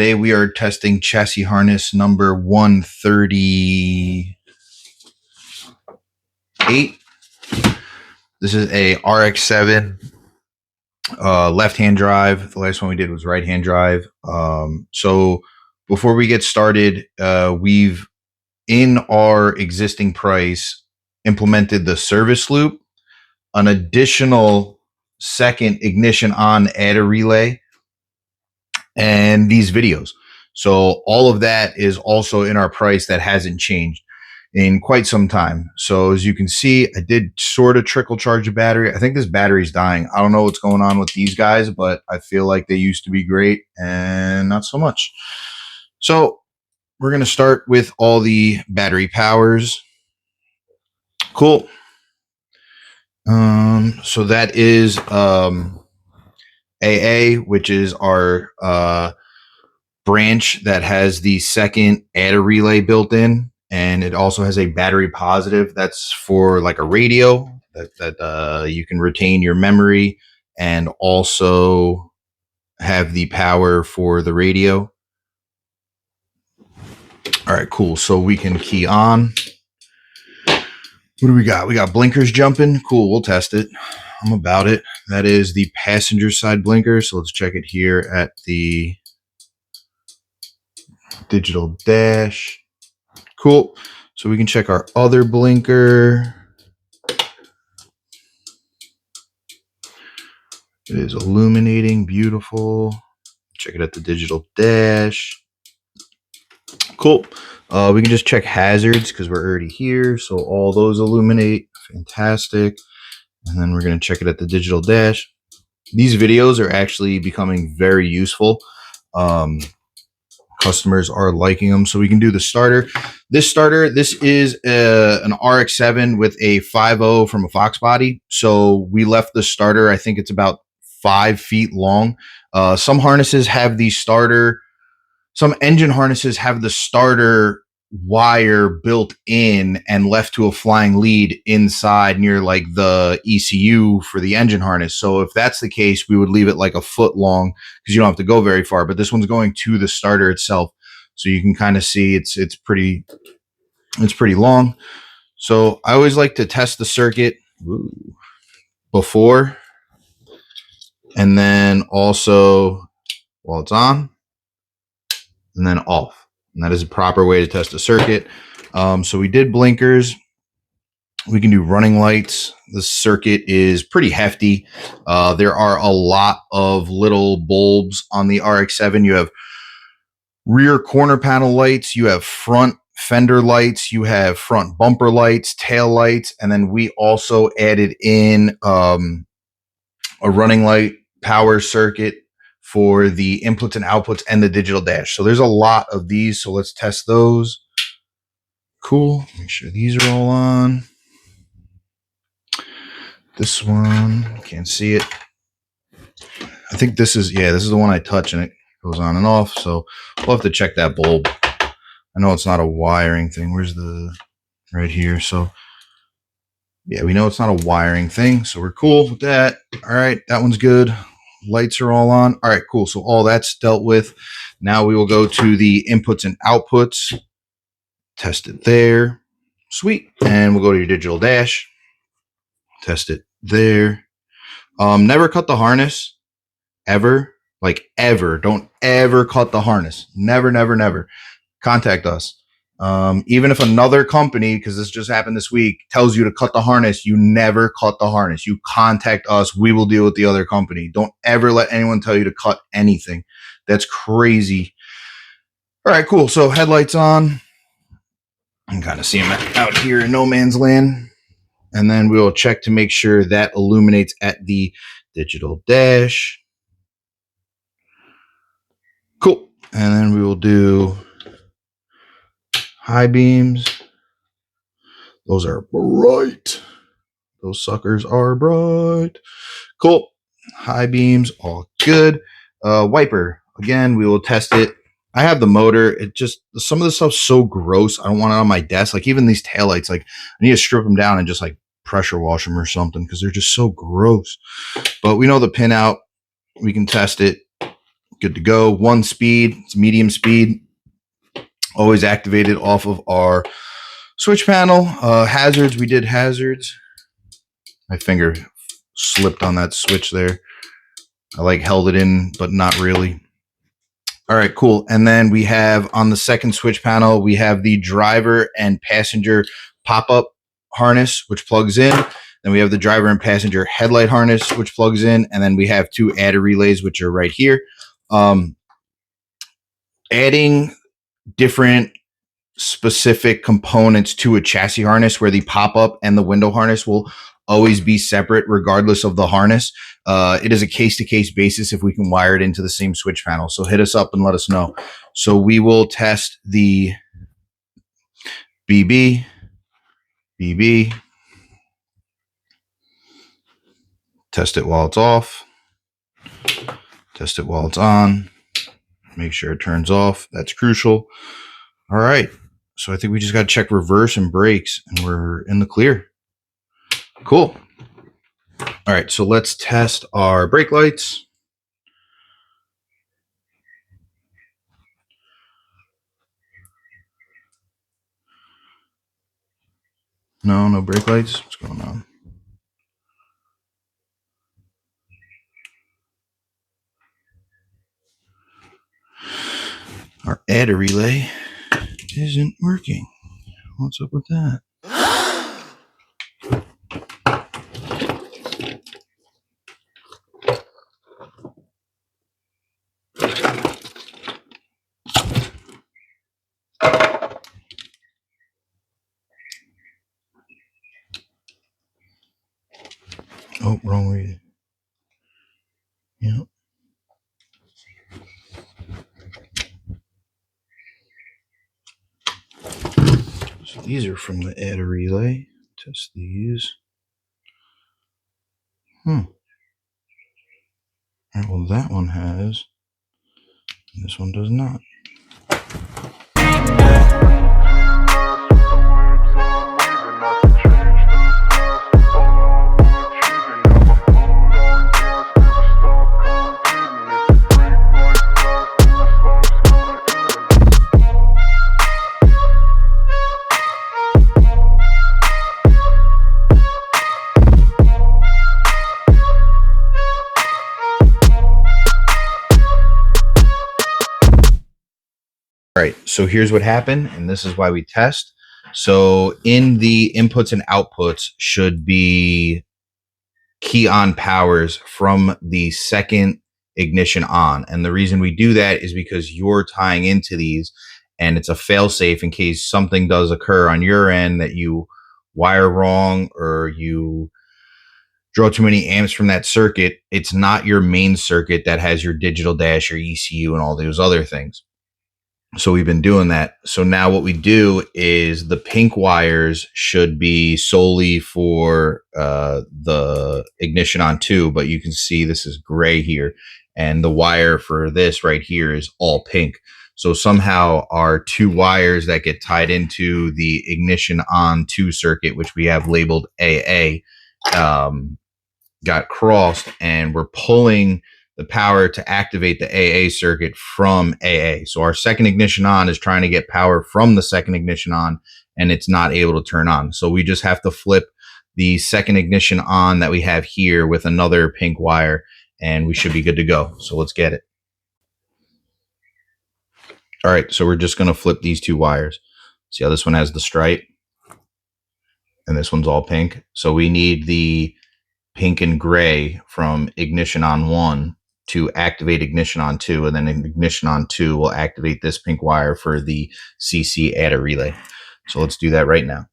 Today we are testing chassis harness number 138. This is a Rx7 left-hand drive. The last one we did was right-hand drive. So before we get started, we've, in our existing price, implemented the service loop, an additional second ignition on add a relay, and these videos. So all of that is also in our price. That hasn't changed in quite some time. So as you can see, I did sort of trickle charge a battery. I think this battery's dying. I don't know what's going on with these guys, but I feel like they used to be great and not so much. So we're going to start with all the battery powers. Cool. So that is AA, which is our branch that has the second add a relay built in, and it also has a battery positive. That's for like a radio that you can retain your memory and also have the power for the radio. All right, cool. So we can key on. What do we got? We got blinkers jumping. Cool. We'll test it. I'm about it. That is the passenger side blinker. So let's check it here at the digital dash. Cool. So we can check our other blinker. It is illuminating. Beautiful. Check it at the digital dash. Cool. We can just check hazards because we're already here. So all those illuminate. Fantastic. And then we're going to check it at the digital dash. These videos are actually becoming very useful. Customers are liking them. So we can do the starter. This is an Rx7 with a 5.0 from a Fox body. So we left the starter, I think it's about 5 feet long. Some harnesses have the starter. Some engine harnesses have the starter wire built in and left to a flying lead inside near like the ECU for the engine harness. So if that's the case, we would leave it like a foot long because you don't have to go very far. But this one's going to the starter itself, so you can kind of see it's pretty long. So I always like to test the circuit before, and then also while it's on, and then off. And that is a proper way to test a circuit. So we did blinkers. We can do running lights. The circuit is pretty hefty. There are a lot of little bulbs on the Rx7. You have rear corner panel lights. You have front fender lights. You have front bumper lights, tail lights. And then we also added in a running light power circuit for the inputs and outputs and the digital dash. So there's a lot of these. So let's test those. Cool. Make sure these are all on. This one, can't see it. I think this is the one I touch and it goes on and off. So we'll have to check that bulb. I know it's not a wiring thing. Where's the right here? So yeah, we know it's not a wiring thing. So we're cool with that. All right, that one's good. Lights are all on. All right, cool. So all that's dealt with. Now we will go to the inputs and outputs. Test it there. Sweet. And we'll go to your digital dash. Test it there. Never cut the harness. Ever. Like ever. Don't ever cut the harness. Never, never, never. Contact us. Even if another company, because this just happened this week, tells you to cut the harness, you never cut the harness. You contact us. We will deal with the other company. Don't ever let anyone tell you to cut anything. That's crazy. All right, cool. So headlights on. You can kind of see them out here in no man's land. And then we will check to make sure that illuminates at the digital dash. Cool. And then we will do high beams. Those are bright. Those suckers are bright. Cool. High beams, all good. Wiper. Again, we will test it. I have the motor. It just, some of the stuff's so gross. I don't want it on my desk. Like even these taillights, like I need to strip them down and just like pressure wash them or something because they're just so gross. But we know the pin out. We can test it. Good to go. 1 speed. It's medium speed. Always activated off of our switch panel. Hazards. We did hazards. My finger slipped on that switch there. I like held it in, but not really. All right, cool. And then we have on the second switch panel, we have the driver and passenger pop-up harness, which plugs in. Then we have the driver and passenger headlight harness, which plugs in. And then we have 2 adder relays, which are right here. Adding different specific components to a chassis harness where the pop-up and the window harness will always be separate regardless of the harness. It is a case-to-case basis if we can wire it into the same switch panel. So hit us up and let us know. So we will test the BB, test it while it's off, test it while it's on, make sure it turns off. That's crucial. All right. So I think we just got to check reverse and brakes, and we're in the clear. Cool. All right, so let's test our brake lights. No brake lights. What's going on? Our adder relay isn't working. What's up with that? Oh, wrong reading. Yep. So these are from the adder relay. Test these. All right, well, that one has, and this one does not. All right, so here's what happened, and this is why we test. So in the inputs and outputs should be key on powers from the second ignition on. And the reason we do that is because you're tying into these, and it's a fail safe in case something does occur on your end that you wire wrong or you draw too many amps from that circuit. It's not your main circuit that has your digital dash, your ECU, and all those other things. So we've been doing that. So now what we do is the pink wires should be solely for the ignition on 2, but you can see this is gray here. And the wire for this right here is all pink. So somehow our 2 wires that get tied into the ignition on 2 circuit, which we have labeled AA, got crossed, and we're pulling the power to activate the AA circuit from AA. So our second ignition on is trying to get power from the second ignition on, and it's not able to turn on. So we just have to flip the second ignition on that we have here with another pink wire, and we should be good to go. So let's get it. All right, so we're just going to flip these 2 wires. See how this one has the stripe, and this one's all pink. So we need the pink and gray from ignition on 1 to activate ignition on 2, and then ignition on 2 will activate this pink wire for the CC adder relay. So let's do that right now.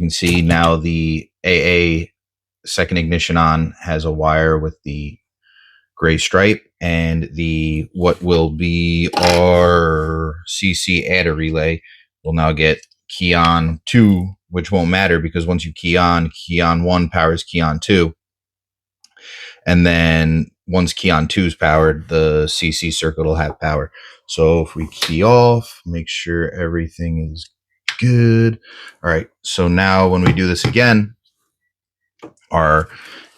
See now the AA second ignition on has a wire with the gray stripe, and the what will be our CC adder relay will now get key on 2, which won't matter because once you key on 1 powers key on 2. And then once key on 2 is powered, the CC circuit will have power. So if we key off, make sure everything is good. All right. So now when we do this again, our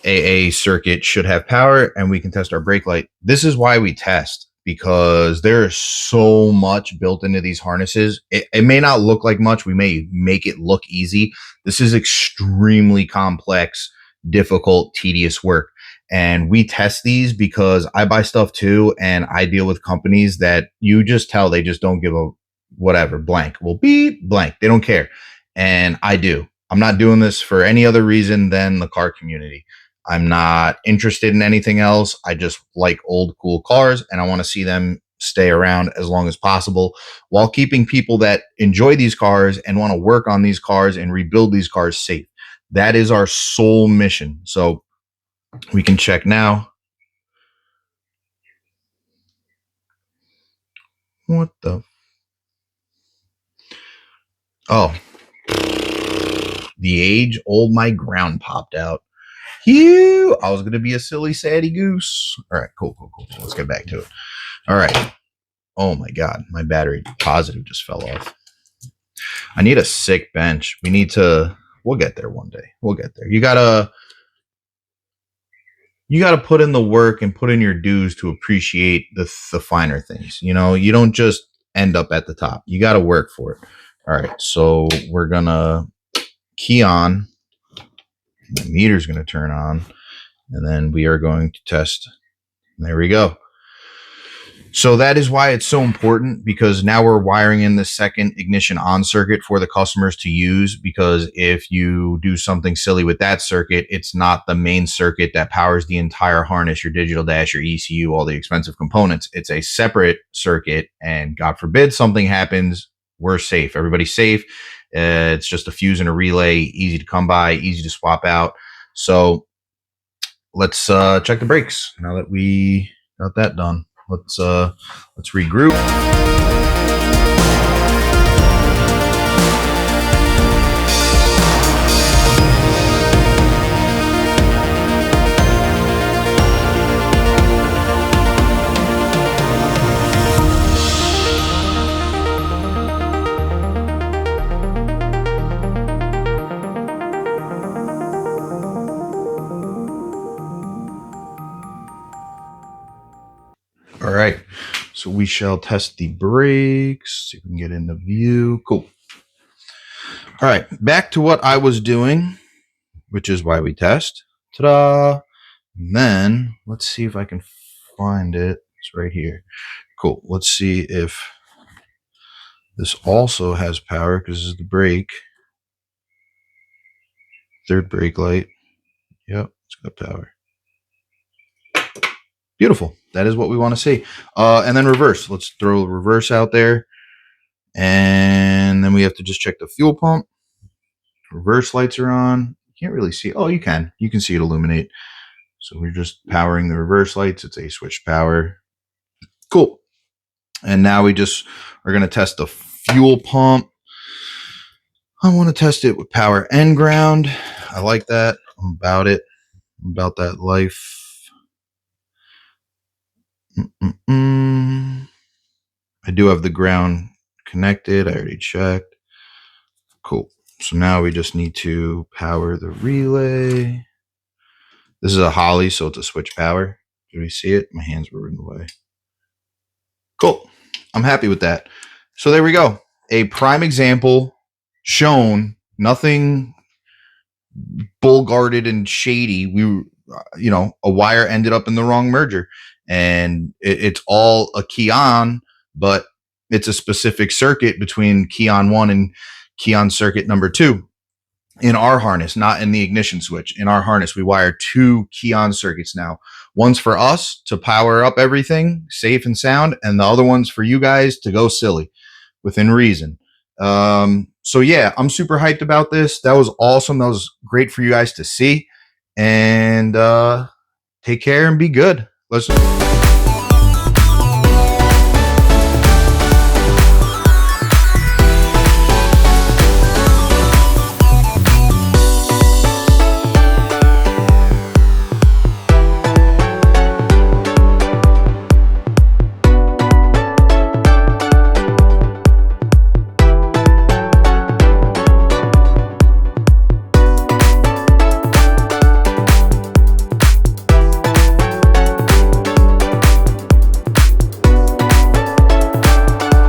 AA circuit should have power and we can test our brake light. This is why we test, because there is so much built into these harnesses. It may not look like much. We may make it look easy. This is extremely complex, difficult, tedious work. And we test these because I buy stuff too. And I deal with companies that you just tell they just don't give a whatever blank. Well, beep blank. They don't care. And I do. I'm not doing this for any other reason than the car community. I'm not interested in anything else. I just like old, cool cars, and I want to see them stay around as long as possible while keeping people that enjoy these cars and want to work on these cars and rebuild these cars safe. That is our sole mission. So we can check now. What the? Oh, the age old my ground popped out. Phew, I was going to be a silly saddy goose. All right, cool. Let's get back to it. All right. Oh my God, my battery positive just fell off. I need a sick bench. We'll get there one day. We'll get there. You gotta put in the work and put in your dues to appreciate the finer things. You know, you don't just end up at the top. You got to work for it. All right. So we're going to key on. The meter's going to turn on, and then we are going to test. There we go. So that is why it's so important, because now we're wiring in the second ignition on circuit for the customers to use, because if you do something silly with that circuit, it's not the main circuit that powers the entire harness, your digital dash, your ECU, all the expensive components. It's a separate circuit, and God forbid something happens, we're safe. Everybody's safe. It's just a fuse and a relay, easy to come by, easy to swap out. So let's check the brakes now that we got that done. Let's regroup. All right, so we shall test the brakes. See if we can get into view. Cool. All right, back to what I was doing, which is why we test. Ta-da! And then let's see if I can find it. It's right here. Cool. Let's see if this also has power, because this is the brake. Third brake light. Yep, it's got power. Beautiful. That is what we want to see. And then reverse. Let's throw reverse out there. And then we have to just check the fuel pump. Reverse lights are on. You can't really see. Oh, you can. You can see it illuminate. So we're just powering the reverse lights. It's a switch power. Cool. And now we just are going to test the fuel pump. I want to test it with power and ground. I like that. I'm about it. I'm about that life. I do have the ground connected. I already checked. Cool. So now we just need to power the relay. This is a Holly, so it's a switch power. Do we see it? My hands were in the way. Cool. I'm happy with that. So there we go. A prime example shown. Nothing bull guarded and shady. A wire ended up in the wrong merger, and it's all a key on, but it's a specific circuit between key on 1 and key on circuit number 2 in our harness, not in the ignition switch. In our harness, we wire 2 key on circuits now. One's for us to power up everything safe and sound, and the other one's for you guys to go silly within reason. So yeah, I'm super hyped about this. That was awesome. That was great for you guys to see. And take care and be good. Let's